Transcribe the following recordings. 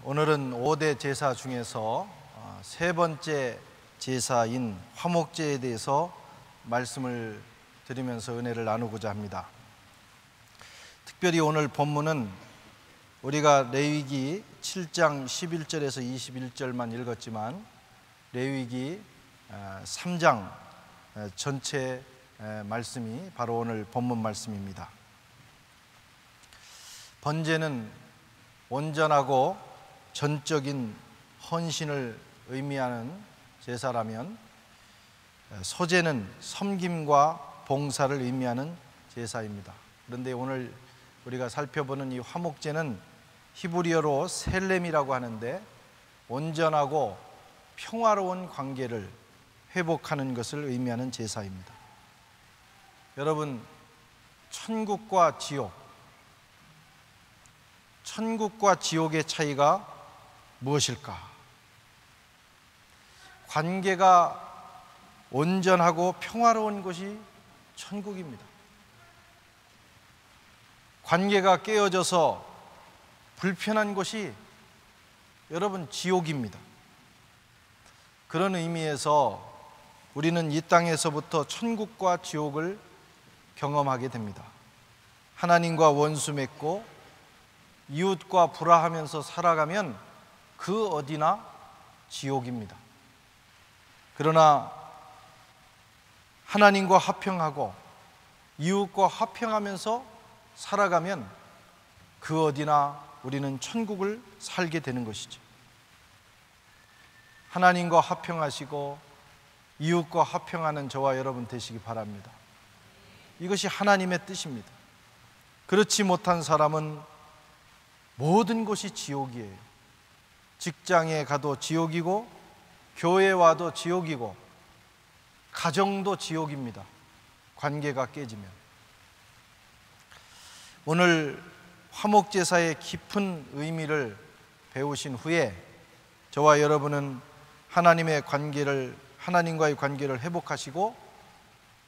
오늘은 5대 제사 중에서 세 번째 제사인 화목제에 대해서 말씀을 드리면서 은혜를 나누고자 합니다. 특별히 오늘 본문은 우리가 레위기 7장 11절에서 21절만 읽었지만 레위기 3장 전체 말씀이 바로 오늘 본문 말씀입니다. 번제는 온전하고 전적인 헌신을 의미하는 제사라면 소제는 섬김과 봉사를 의미하는 제사입니다. 그런데 오늘 우리가 살펴보는 이 화목제는 히브리어로 셀렘이라고 하는데 온전하고 평화로운 관계를 회복하는 것을 의미하는 제사입니다. 여러분, 천국과 지옥의 차이가 무엇일까? 관계가 온전하고 평화로운 곳이 천국입니다. 관계가 깨어져서 불편한 곳이 여러분 지옥입니다. 그런 의미에서 우리는 이 땅에서부터 천국과 지옥을 경험하게 됩니다. 하나님과 원수 맺고 이웃과 불화하면서 살아가면 그 어디나 지옥입니다. 그러나 하나님과 화평하고 이웃과 화평하면서 살아가면 그 어디나 우리는 천국을 살게 되는 것이죠. 하나님과 화평하시고 이웃과 화평하는 저와 여러분 되시기 바랍니다. 이것이 하나님의 뜻입니다. 그렇지 못한 사람은 모든 곳이 지옥이에요. 직장에 가도 지옥이고 교회에 와도 지옥이고 가정도 지옥입니다. 관계가 깨지면. 오늘 화목제사의 깊은 의미를 배우신 후에 저와 여러분은 하나님과의 관계를 회복하시고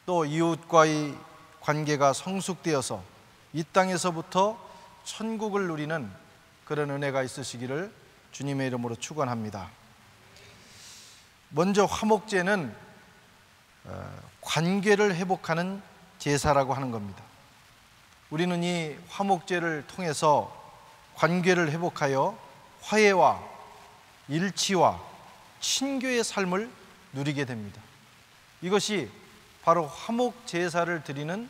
또 이웃과의 관계가 성숙되어서 이 땅에서부터 천국을 누리는 그런 은혜가 있으시기를 주님의 이름으로 축원합니다. 먼저 화목제는 관계를 회복하는 제사라고 하는 겁니다. 우리는 이 화목제를 통해서 관계를 회복하여 화해와 일치와 친교의 삶을 누리게 됩니다. 이것이 바로 화목제사를 드리는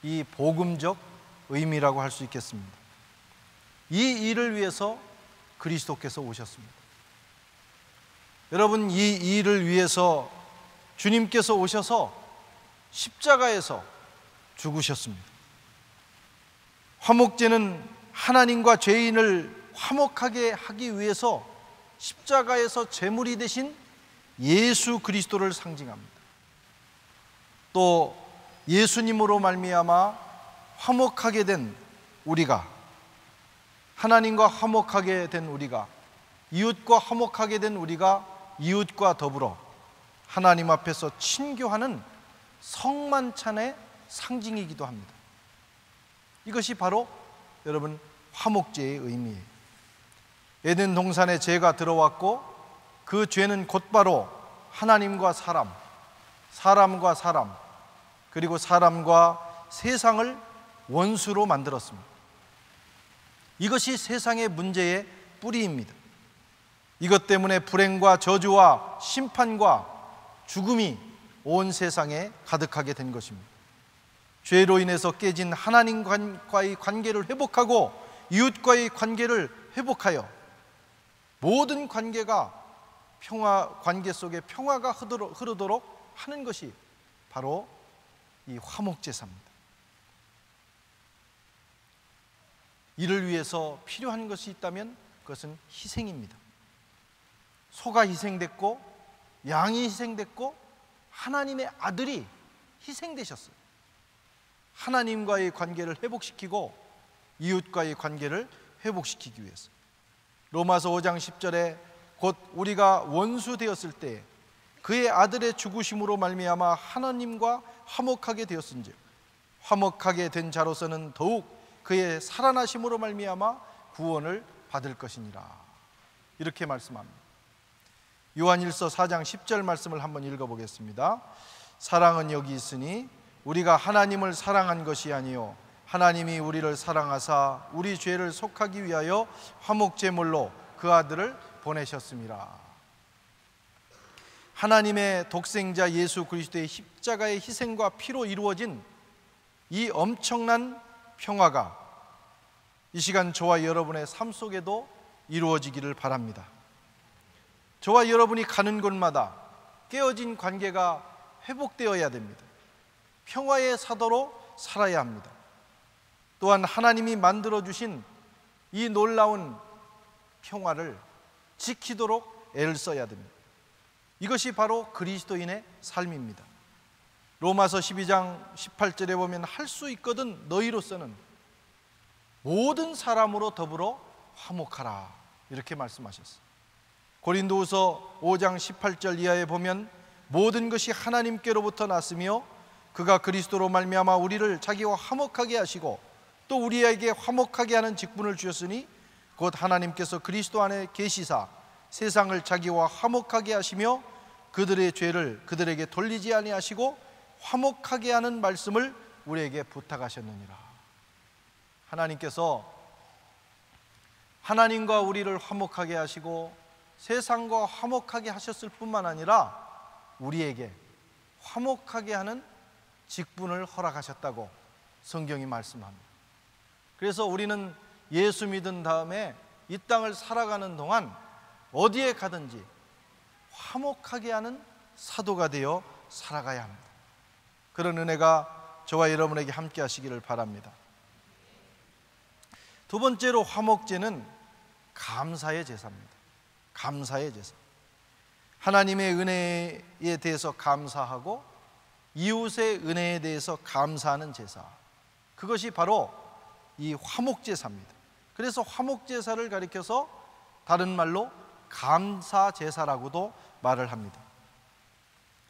이 복음적 의미라고 할 수 있겠습니다. 이 일을 위해서 그리스도께서 오셨습니다. 여러분, 이 일을 위해서 주님께서 오셔서 십자가에서 죽으셨습니다. 화목제는 하나님과 죄인을 화목하게 하기 위해서 십자가에서 제물이 되신 예수 그리스도를 상징합니다. 또 예수님으로 말미암아 화목하게 된 우리가, 하나님과 화목하게 된 우리가, 이웃과 화목하게 된 우리가 이웃과 더불어 하나님 앞에서 친교하는 성만찬의 상징이기도 합니다. 이것이 바로 여러분 화목제의 의미예요. 에덴 동산에 죄가 들어왔고 그 죄는 곧바로 하나님과 사람, 사람과 사람, 그리고 사람과 세상을 원수로 만들었습니다. 이것이 세상의 문제의 뿌리입니다. 이것 때문에 불행과 저주와 심판과 죽음이 온 세상에 가득하게 된 것입니다. 죄로 인해서 깨진 하나님과의 관계를 회복하고 이웃과의 관계를 회복하여 모든 관계가 관계 속에 평화가 흐르도록 하는 것이 바로 이 화목제사입니다. 이를 위해서 필요한 것이 있다면 그것은 희생입니다. 소가 희생됐고 양이 희생됐고 하나님의 아들이 희생되셨어요. 하나님과의 관계를 회복시키고 이웃과의 관계를 회복시키기 위해서. 로마서 5장 10절에 곧 우리가 원수 되었을 때 그의 아들의 죽으심으로 말미암아 하나님과 화목하게 되었은즉 화목하게 된 자로서는 더욱 그의 살아나심으로 말미암아 구원을 받을 것이니라. 이렇게 말씀합니다. 요한일서 4장 10절 말씀을 한번 읽어보겠습니다. 사랑은 여기 있으니 우리가 하나님을 사랑한 것이 아니요 하나님이 우리를 사랑하사 우리 죄를 속하기 위하여 화목제물로 그 아들을 보내셨습니다. 하나님의 독생자 예수 그리스도의 십자가의 희생과 피로 이루어진 이 엄청난 평화가 이 시간 저와 여러분의 삶 속에도 이루어지기를 바랍니다. 저와 여러분이 가는 곳마다 깨어진 관계가 회복되어야 됩니다. 평화의 사도로 살아야 합니다. 또한 하나님이 만들어주신 이 놀라운 평화를 지키도록 애를 써야 됩니다. 이것이 바로 그리스도인의 삶입니다. 로마서 12장 18절에 보면 할 수 있거든 너희로서는 모든 사람으로 더불어 화목하라 이렇게 말씀하셨어요. 고린도후서 5장 18절 이하에 보면 모든 것이 하나님께로부터 났으며 그가 그리스도로 말미암아 우리를 자기와 화목하게 하시고 또 우리에게 화목하게 하는 직분을 주셨으니 곧 하나님께서 그리스도 안에 계시사 세상을 자기와 화목하게 하시며 그들의 죄를 그들에게 돌리지 아니하시고 화목하게 하는 말씀을 우리에게 부탁하셨느니라. 하나님께서 하나님과 우리를 화목하게 하시고 세상과 화목하게 하셨을 뿐만 아니라 우리에게 화목하게 하는 직분을 허락하셨다고 성경이 말씀합니다. 그래서 우리는 예수 믿은 다음에 이 땅을 살아가는 동안 어디에 가든지 화목하게 하는 사도가 되어 살아가야 합니다. 그런 은혜가 저와 여러분에게 함께 하시기를 바랍니다. 두 번째로 화목제는 감사의 제사입니다. 감사의 제사. 하나님의 은혜에 대해서 감사하고 이웃의 은혜에 대해서 감사하는 제사, 그것이 바로 이 화목제사입니다. 그래서 화목제사를 가리켜서 다른 말로 감사제사라고도 말을 합니다.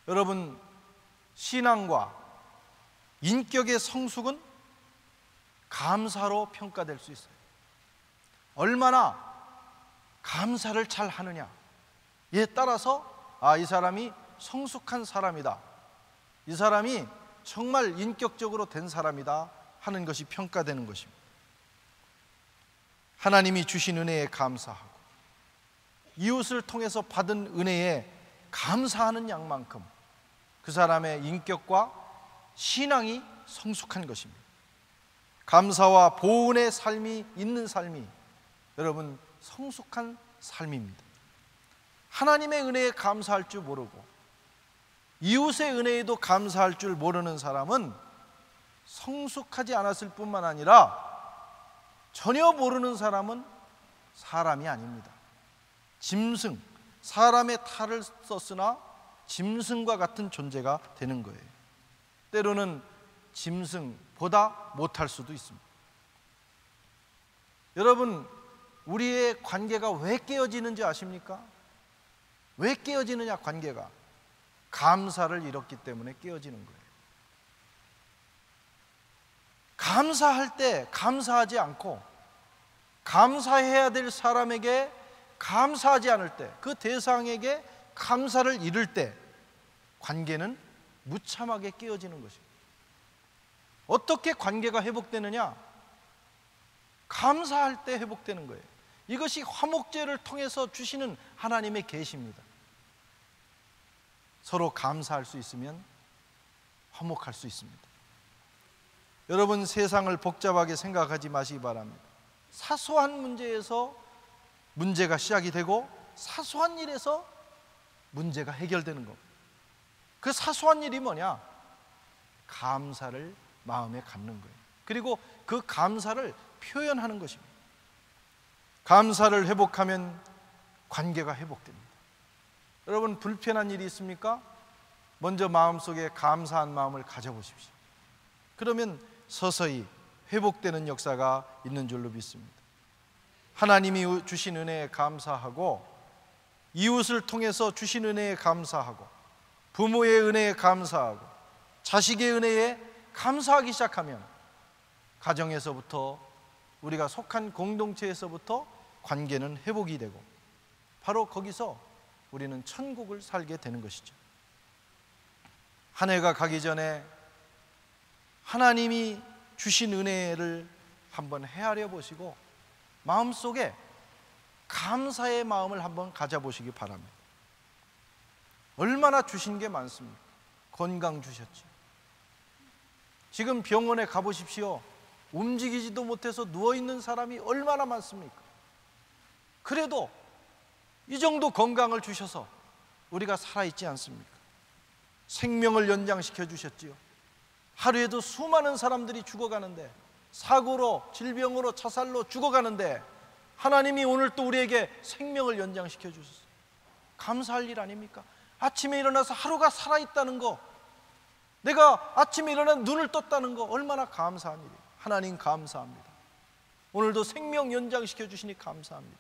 여러분, 신앙과 인격의 성숙은 감사로 평가될 수 있어요. 얼마나 감사를 잘 하느냐에 따라서 이 사람이 성숙한 사람이다, 이 사람이 정말 인격적으로 된 사람이다 하는 것이 평가되는 것입니다. 하나님이 주신 은혜에 감사하고 이웃을 통해서 받은 은혜에 감사하는 양만큼 그 사람의 인격과 신앙이 성숙한 것입니다. 감사와 보은의 삶이 있는 삶이 여러분 성숙한 삶입니다. 하나님의 은혜에 감사할 줄 모르고 이웃의 은혜에도 감사할 줄 모르는 사람은 성숙하지 않았을 뿐만 아니라 전혀 모르는 사람은 사람이 아닙니다. 짐승, 사람의 탈을 썼으나 짐승과 같은 존재가 되는 거예요. 때로는 짐승보다 못할 수도 있습니다. 여러분, 우리의 관계가 왜 깨어지는지 아십니까? 왜 깨어지느냐? 관계가 감사를 잃었기 때문에 깨어지는 거예요. 감사할 때 감사하지 않고 감사해야 될 사람에게 감사하지 않을 때, 그 대상에게 감사를 잃을 때 관계는 무참하게 깨어지는 것입니다. 어떻게 관계가 회복되느냐? 감사할 때 회복되는 거예요. 이것이 화목제를 통해서 주시는 하나님의 계시입니다. 서로 감사할 수 있으면 화목할 수 있습니다. 여러분, 세상을 복잡하게 생각하지 마시기 바랍니다. 사소한 문제에서 문제가 시작이 되고 사소한 일에서 문제가 해결되는 겁니다. 그 사소한 일이 뭐냐? 감사를 마음에 갖는 거예요. 그리고 그 감사를 표현하는 것입니다. 감사를 회복하면 관계가 회복됩니다. 여러분, 불편한 일이 있습니까? 먼저 마음속에 감사한 마음을 가져보십시오. 그러면 서서히 회복되는 역사가 있는 줄로 믿습니다. 하나님이 주신 은혜에 감사하고 이웃을 통해서 주신 은혜에 감사하고 부모의 은혜에 감사하고 자식의 은혜에 감사하기 시작하면 가정에서부터, 우리가 속한 공동체에서부터 관계는 회복이 되고 바로 거기서 우리는 천국을 살게 되는 것이죠. 한 해가 가기 전에 하나님이 주신 은혜를 한번 헤아려 보시고 마음속에 감사의 마음을 한번 가져보시기 바랍니다. 얼마나 주신 게 많습니까? 건강 주셨죠. 지금 병원에 가보십시오. 움직이지도 못해서 누워있는 사람이 얼마나 많습니까? 그래도 이 정도 건강을 주셔서 우리가 살아있지 않습니까? 생명을 연장시켜 주셨지요. 하루에도 수많은 사람들이 죽어가는데, 사고로, 질병으로, 자살로 죽어가는데 하나님이 오늘 또 우리에게 생명을 연장시켜 주셨어요. 감사할 일 아닙니까? 아침에 일어나서 하루가 살아있다는 거, 내가 아침에 일어나 눈을 떴다는 거 얼마나 감사한 일이에요. 하나님 감사합니다. 오늘도 생명 연장시켜 주시니 감사합니다.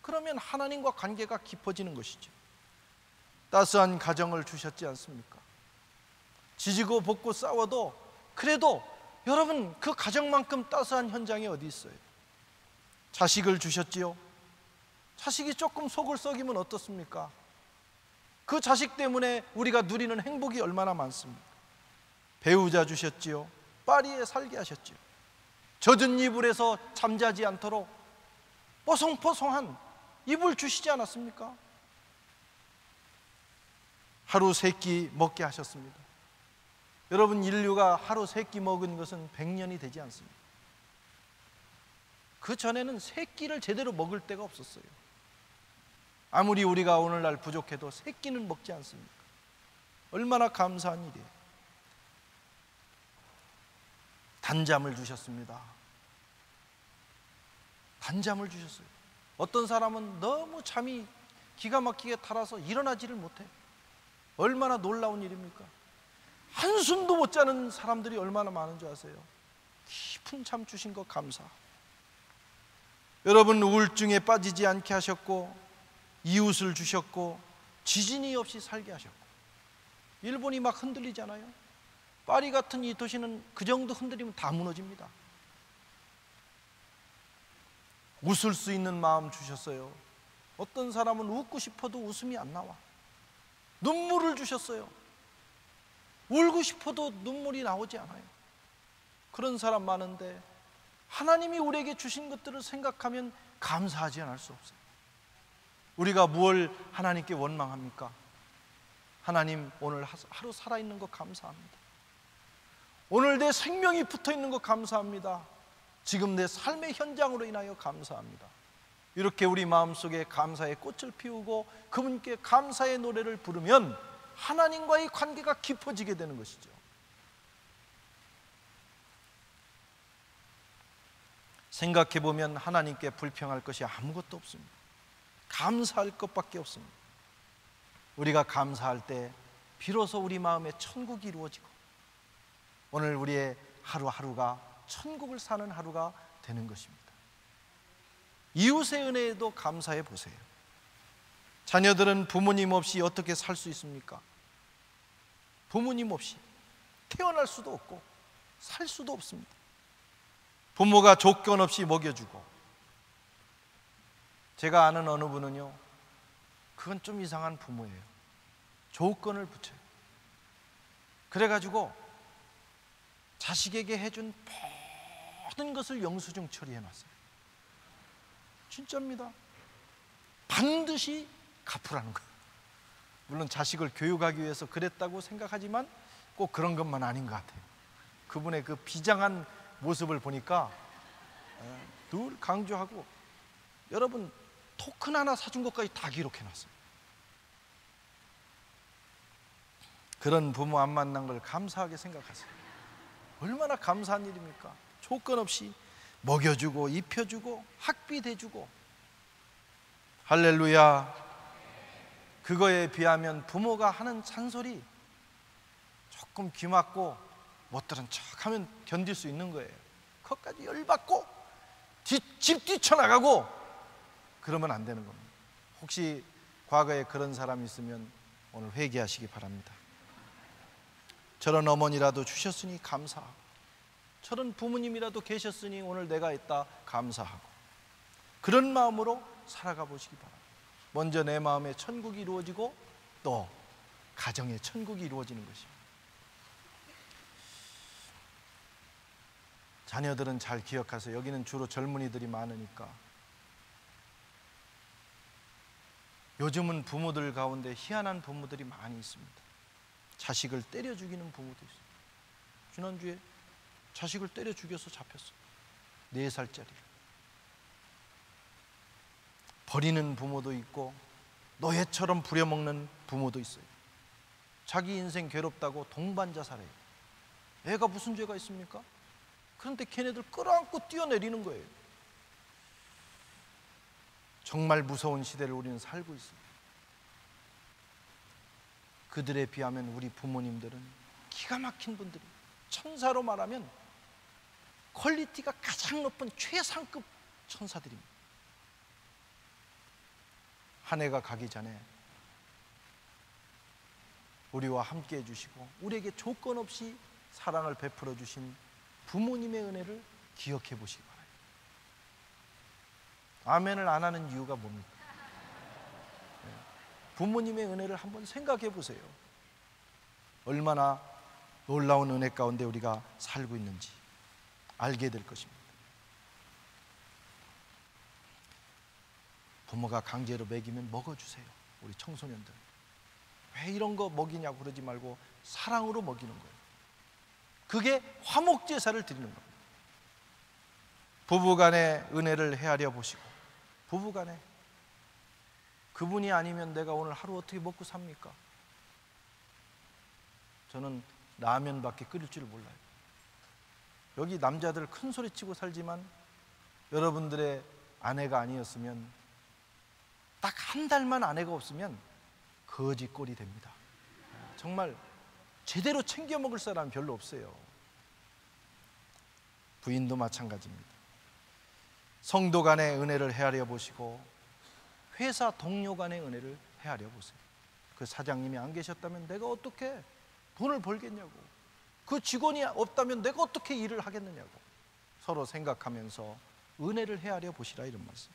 그러면 하나님과 관계가 깊어지는 것이죠. 따스한 가정을 주셨지 않습니까? 지지고 볶고 싸워도 그래도 여러분 그 가정만큼 따스한 현장이 어디 있어요? 자식을 주셨지요. 자식이 조금 속을 썩이면 어떻습니까? 그 자식 때문에 우리가 누리는 행복이 얼마나 많습니까? 배우자 주셨지요. 파리에 살게 하셨지요. 젖은 이불에서 잠자지 않도록 뽀송뽀송한 이불 주시지 않았습니까? 하루 세 끼 먹게 하셨습니다. 여러분, 인류가 하루 세 끼 먹은 것은 100년이 되지 않습니다. 그 전에는 세 끼를 제대로 먹을 때가 없었어요. 아무리 우리가 오늘날 부족해도 세 끼는 먹지 않습니까? 얼마나 감사한 일이에요. 단잠을 주셨습니다. 단잠을 주셨어요. 어떤 사람은 너무 잠이 기가 막히게 달아서 일어나지를 못해. 얼마나 놀라운 일입니까? 한숨도 못 자는 사람들이 얼마나 많은 줄 아세요? 깊은 잠 주신 거 감사. 여러분, 우울증에 빠지지 않게 하셨고, 이웃을 주셨고, 지진이 없이 살게 하셨고. 일본이 막 흔들리잖아요. 파리 같은 이 도시는 그 정도 흔들리면 다 무너집니다. 웃을 수 있는 마음 주셨어요. 어떤 사람은 웃고 싶어도 웃음이 안 나와. 눈물을 주셨어요. 울고 싶어도 눈물이 나오지 않아요. 그런 사람 많은데 하나님이 우리에게 주신 것들을 생각하면 감사하지 않을 수 없어요. 우리가 무엇을 하나님께 원망합니까? 하나님, 오늘 하루 살아있는 거 감사합니다. 오늘 내 생명이 붙어있는 거 감사합니다. 지금 내 삶의 현장으로 인하여 감사합니다. 이렇게 우리 마음속에 감사의 꽃을 피우고 그분께 감사의 노래를 부르면 하나님과의 관계가 깊어지게 되는 것이죠. 생각해보면 하나님께 불평할 것이 아무것도 없습니다. 감사할 것밖에 없습니다. 우리가 감사할 때 비로소 우리 마음에 천국이 이루어지고 오늘 우리의 하루하루가 천국을 사는 하루가 되는 것입니다. 이웃의 은혜에도 감사해 보세요. 자녀들은 부모님 없이 어떻게 살 수 있습니까? 부모님 없이 태어날 수도 없고 살 수도 없습니다. 부모가 조건 없이 먹여주고, 제가 아는 어느 분은요, 그건 좀 이상한 부모예요. 조건을 붙여요. 그래가지고 자식에게 해준 모든 것을 영수증 처리해놨어요. 진짜입니다. 반드시 갚으라는 거예요. 물론 자식을 교육하기 위해서 그랬다고 생각하지만 꼭 그런 것만 아닌 것 같아요. 그분의 그 비장한 모습을 보니까 늘 강조하고, 여러분 토큰 하나 사준 것까지 다 기록해놨어요. 그런 부모 안 만난 걸 감사하게 생각하세요. 얼마나 감사한 일입니까? 조건 없이 먹여주고 입혀주고 학비 대주고. 할렐루야. 그거에 비하면 부모가 하는 잔소리 조금 귀 막고 못 들은 척하면 견딜 수 있는 거예요. 그것까지 열받고 집 뛰쳐나가고 그러면 안 되는 겁니다. 혹시 과거에 그런 사람이 있으면 오늘 회개하시기 바랍니다. 저런 어머니라도 주셨으니 감사하고, 저런 부모님이라도 계셨으니 오늘 내가 있다 감사하고, 그런 마음으로 살아가 보시기 바랍니다. 먼저 내 마음에 천국이 이루어지고 또 가정에 천국이 이루어지는 것입니다. 자녀들은 잘 기억하세요. 여기는 주로 젊은이들이 많으니까. 요즘은 부모들 가운데 희한한 부모들이 많이 있습니다. 자식을 때려 죽이는 부모도 있어요. 지난주에 자식을 때려 죽여서 잡혔어요. 4살짜리. 버리는 부모도 있고 노예처럼 부려먹는 부모도 있어요. 자기 인생 괴롭다고 동반자살해요. 애가 무슨 죄가 있습니까? 그런데 걔네들 끌어안고 뛰어내리는 거예요. 정말 무서운 시대를 우리는 살고 있습니다. 그들에 비하면 우리 부모님들은 기가 막힌 분들이, 천사로 말하면 퀄리티가 가장 높은 최상급 천사들입니다. 한 해가 가기 전에 우리와 함께 해주시고 우리에게 조건 없이 사랑을 베풀어 주신 부모님의 은혜를 기억해 보시기 바랍니다. 아멘을 안 하는 이유가 뭡니까? 부모님의 은혜를 한번 생각해 보세요. 얼마나 놀라운 은혜 가운데 우리가 살고 있는지 알게 될 것입니다. 부모가 강제로 먹이면 먹어주세요. 우리 청소년들 왜 이런 거 먹이냐고 그러지 말고 사랑으로 먹이는 거예요. 그게 화목제사를 드리는 겁니다. 부부간의 은혜를 헤아려 보시고, 부부간에 그분이 아니면 내가 오늘 하루 어떻게 먹고 삽니까? 저는 라면밖에 끓일 줄 몰라요. 여기 남자들 큰 소리 치고 살지만 여러분들의 아내가 아니었으면, 딱 한 달만 아내가 없으면 거지꼴이 됩니다. 정말 제대로 챙겨 먹을 사람은 별로 없어요. 부인도 마찬가지입니다. 성도 간의 은혜를 헤아려 보시고 회사 동료 간의 은혜를 헤아려 보세요. 그 사장님이 안 계셨다면 내가 어떻게 돈을 벌겠냐고, 그 직원이 없다면 내가 어떻게 일을 하겠느냐고 서로 생각하면서 은혜를 헤아려 보시라, 이런 말씀.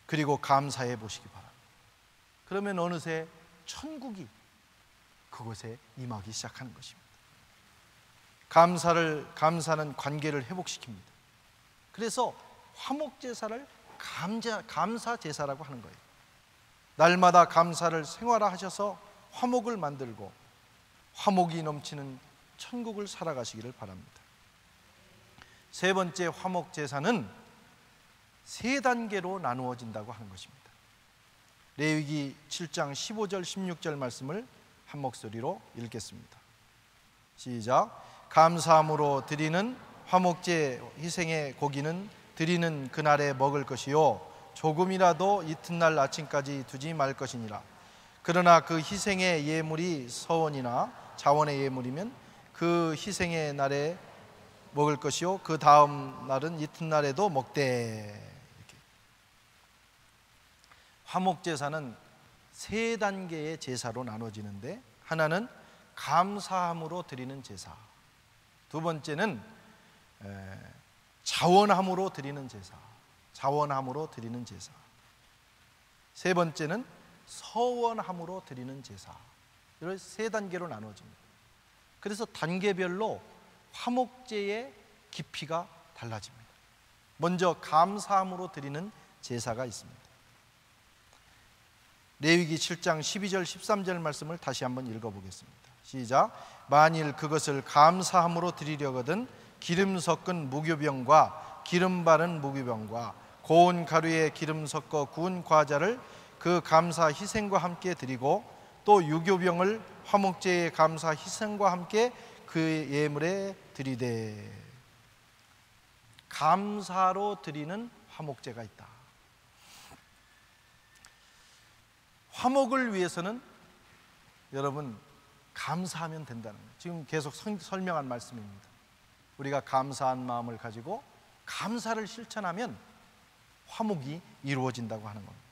그리고 감사해 보시기 바랍니다. 그러면 어느새 천국이 그곳에 임하기 시작하는 것입니다. 감사는 관계를 회복시킵니다. 그래서 화목제사를 감사제사라고 하는 거예요. 날마다 감사를 생활화하셔서 화목을 만들고 화목이 넘치는 천국을 살아가시기를 바랍니다. 세 번째 화목제사는 3단계로 나누어진다고 하는 것입니다. 레위기 7장 15절 16절 말씀을 한 목소리로 읽겠습니다. 시작. 감사함으로 드리는 화목제 희생의 고기는 드리는 그날에 먹을 것이요 조금이라도 이튿날 아침까지 두지 말 것이니라. 그러나 그 희생의 예물이 서원이나 자원의 예물이면 그 희생의 날에 먹을 것이요 그 다음 날은 이튿날에도 먹되. 화목제사는 3단계의 제사로 나눠지는데, 하나는 감사함으로 드리는 제사, 두 번째는 자원함으로 드리는 제사, 세 번째는 서원함으로 드리는 제사. 이런 3단계로 나눠집니다. 그래서 단계별로 화목제의 깊이가 달라집니다. 먼저 감사함으로 드리는 제사가 있습니다. 레위기 7장 12절 13절 말씀을 다시 한번 읽어보겠습니다. 시작. 만일 그것을 감사함으로 드리려거든 기름 섞은 무교병과 기름 바른 무교병과 고운 가루에 기름 섞어 구운 과자를 그 감사 희생과 함께 드리고 또 유교병을 화목제의 감사 희생과 함께 그 예물에 드리되. 감사로 드리는 화목제가 있다. 화목을 위해서는 여러분 감사하면 된다는 거예요. 지금 계속 설명한 말씀입니다. 우리가 감사한 마음을 가지고 감사를 실천하면 화목이 이루어진다고 하는 겁니다.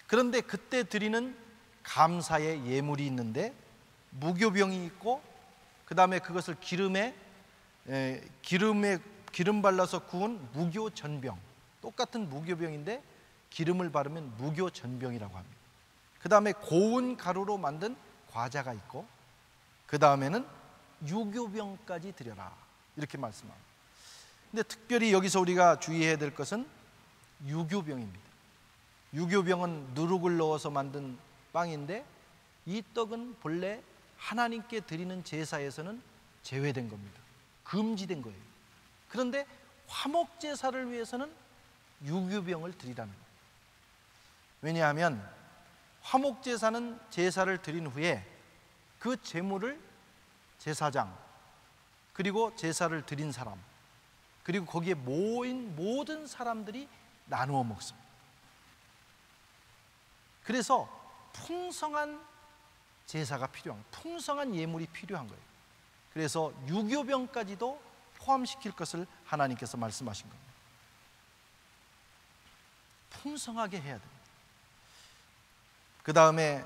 그런데 그때 드리는 감사의 예물이 있는데 무교병이 있고, 그 다음에 그것을 기름 발라서 구운 무교전병, 똑같은 무교병인데 기름을 바르면 무교전병이라고 합니다. 그 다음에 고운 가루로 만든 과자가 있고, 그 다음에는 유교병까지 드려라, 이렇게 말씀합니다. 근데 특별히 여기서 우리가 주의해야 될 것은 유교병입니다. 유교병은 누룩을 넣어서 만든 빵인데, 이 떡은 본래 하나님께 드리는 제사에서는 제외된 겁니다. 금지된 거예요. 그런데 화목제사를 위해서는 유교병을 드리라는 거예요. 왜냐하면 화목제사는 제사를 드린 후에 그 제물을 제사장, 그리고 제사를 드린 사람, 그리고 거기에 모인 모든 사람들이 나누어 먹습니다. 그래서 풍성한 제사가 필요한, 풍성한 예물이 필요한 거예요. 그래서 유교병까지도 포함시킬 것을 하나님께서 말씀하신 겁니다. 풍성하게 해야 됩니다. 그 다음에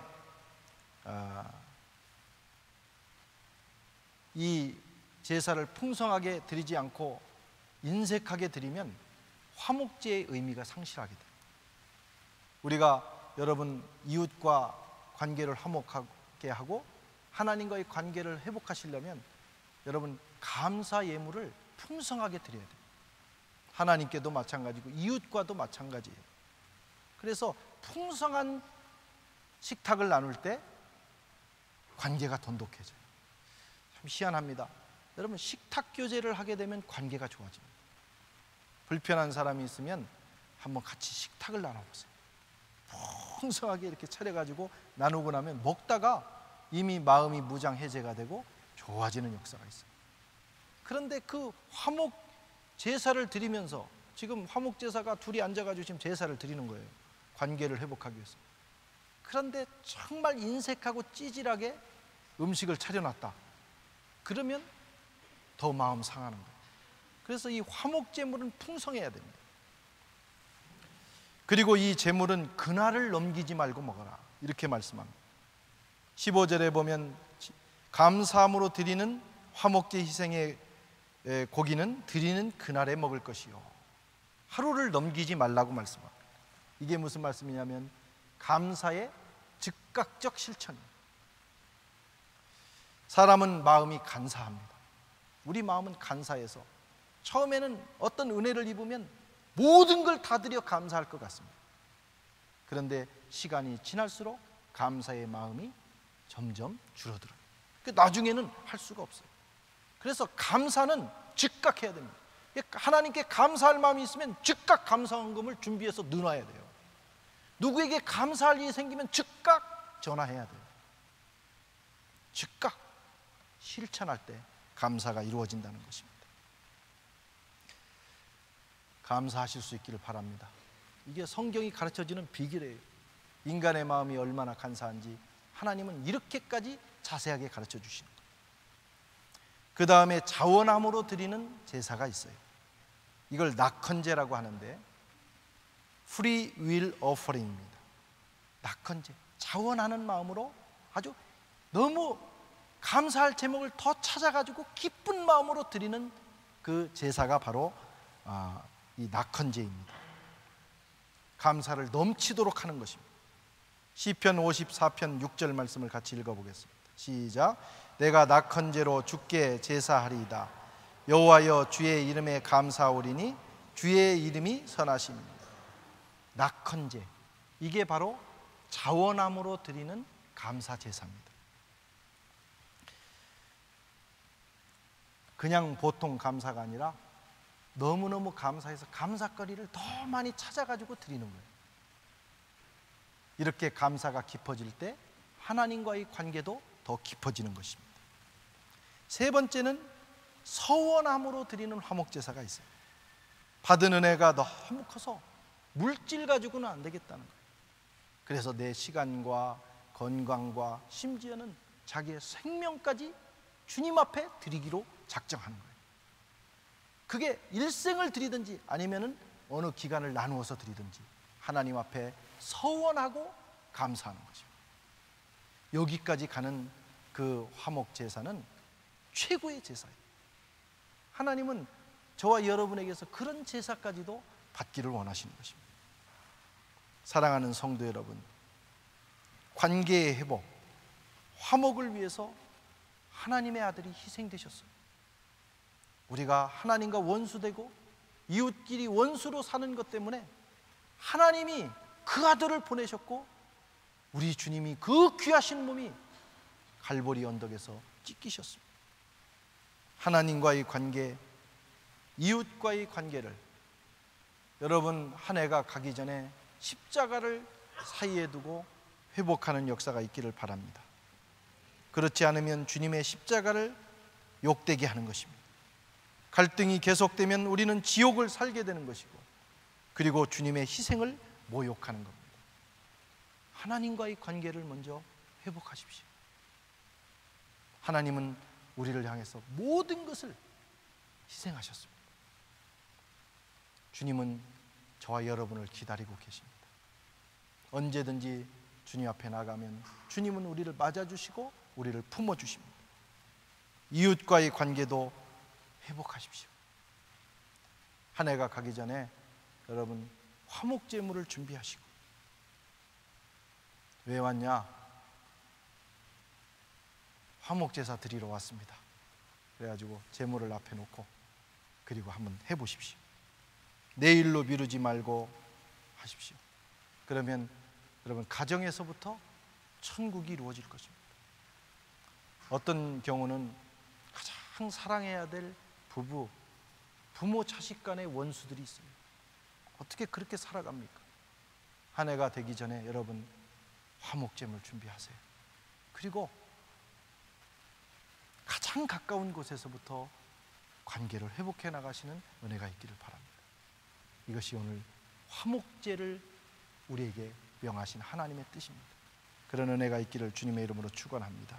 이 제사를 풍성하게 드리지 않고 인색하게 드리면 화목제의 의미가 상실하게 됩니다. 우리가 여러분 이웃과 관계를 화목하게 하고 하나님과의 관계를 회복하시려면 여러분 감사 예물을 풍성하게 드려야 돼요. 하나님께도 마찬가지고 이웃과도 마찬가지예요. 그래서 풍성한 식탁을 나눌 때 관계가 돈독해져요. 참 희한합니다. 여러분 식탁 교제를 하게 되면 관계가 좋아집니다. 불편한 사람이 있으면 한번 같이 식탁을 나눠보세요. 풍성하게 이렇게 차려가지고 나누고 나면 먹다가 이미 마음이 무장해제가 되고 좋아지는 역사가 있어요. 그런데 그 화목 제사를 드리면서, 지금 화목 제사가 둘이 앉아가지고 지금 제사를 드리는 거예요. 관계를 회복하기 위해서. 그런데 정말 인색하고 찌질하게 음식을 차려놨다. 그러면 더 마음 상하는 거예요. 그래서 이 화목 제물은 풍성해야 됩니다. 그리고 이 제물은 그날을 넘기지 말고 먹어라, 이렇게 말씀합니다. 15절에 보면 감사함으로 드리는 화목제 희생의 고기는 드리는 그날에 먹을 것이요, 하루를 넘기지 말라고 말씀합니다. 이게 무슨 말씀이냐면 감사의 즉각적 실천입니다. 사람은 마음이 간사합니다. 우리 마음은 간사해서 처음에는 어떤 은혜를 입으면 모든 걸 다 드려 감사할 것 같습니다. 그런데 시간이 지날수록 감사의 마음이 점점 줄어들어요. 나중에는 할 수가 없어요. 그래서 감사는 즉각 해야 됩니다. 하나님께 감사할 마음이 있으면 즉각 감사헌금을 준비해서 넣어놔야 돼요. 누구에게 감사할 일이 생기면 즉각 전화해야 돼요. 즉각 실천할 때 감사가 이루어진다는 것입니다. 감사하실 수 있기를 바랍니다. 이게 성경이 가르쳐주는 비결이에요. 인간의 마음이 얼마나 간사한지 하나님은 이렇게까지 자세하게 가르쳐 주시는 거예요. 그 다음에 자원함으로 드리는 제사가 있어요. 이걸 낙헌제라고 하는데 Free Will Offering입니다. 낙헌제, 자원하는 마음으로 아주 너무 감사할 제목을 더 찾아가지고 기쁜 마음으로 드리는 그 제사가 바로 이 낙헌제입니다. 감사를 넘치도록 하는 것입니다. 시편 54편 6절 말씀을 같이 읽어보겠습니다. 시작. 내가 낙헌제로 주께 제사하리이다. 여호와여 주의 이름에 감사하오리니 주의 이름이 선하십니다. 낙헌제, 이게 바로 자원함으로 드리는 감사 제사입니다. 그냥 보통 감사가 아니라 너무너무 감사해서 감사거리를 더 많이 찾아가지고 드리는 거예요. 이렇게 감사가 깊어질 때 하나님과의 관계도 더 깊어지는 것입니다. 세 번째는 서원함으로 드리는 화목제사가 있어요. 받은 은혜가 너무 커서 물질 가지고는 안 되겠다는 거예요. 그래서 내 시간과 건강과 심지어는 자기의 생명까지 주님 앞에 드리기로 작정하는 거예요. 그게 일생을 드리든지 아니면은 어느 기간을 나누어서 드리든지 하나님 앞에 서원하고 감사하는 것입니다. 여기까지 가는 그 화목 제사는 최고의 제사예요. 하나님은 저와 여러분에게서 그런 제사까지도 받기를 원하시는 것입니다. 사랑하는 성도 여러분, 관계의 회복, 화목을 위해서 하나님의 아들이 희생되셨어요. 우리가 하나님과 원수되고 이웃끼리 원수로 사는 것 때문에 하나님이 그 아들을 보내셨고, 우리 주님이 그 귀하신 몸이 갈보리 언덕에서 찢기셨습니다. 하나님과의 관계, 이웃과의 관계를 여러분 한 해가 가기 전에 십자가를 사이에 두고 회복하는 역사가 있기를 바랍니다. 그렇지 않으면 주님의 십자가를 욕되게 하는 것입니다. 갈등이 계속되면 우리는 지옥을 살게 되는 것이고, 그리고 주님의 희생을 모욕하는 겁니다. 하나님과의 관계를 먼저 회복하십시오. 하나님은 우리를 향해서 모든 것을 희생하셨습니다. 주님은 저와 여러분을 기다리고 계십니다. 언제든지 주님 앞에 나가면 주님은 우리를 맞아주시고 우리를 품어주십니다. 이웃과의 관계도 회복하십시오. 한 해가 가기 전에 여러분 화목제물을 준비하시고, 왜 왔냐? 화목제사 드리러 왔습니다. 그래가지고 제물을 앞에 놓고 그리고 한번 해보십시오. 내일로 미루지 말고 하십시오. 그러면 여러분 가정에서부터 천국이 이루어질 것입니다. 어떤 경우는 가장 사랑해야 될 부부, 부모 자식 간의 원수들이 있어요. 어떻게 그렇게 살아갑니까? 한 해가 되기 전에 여러분 화목제물 준비하세요. 그리고 가장 가까운 곳에서부터 관계를 회복해 나가시는 은혜가 있기를 바랍니다. 이것이 오늘 화목제를 우리에게 명하신 하나님의 뜻입니다. 그런 은혜가 있기를 주님의 이름으로 축원합니다.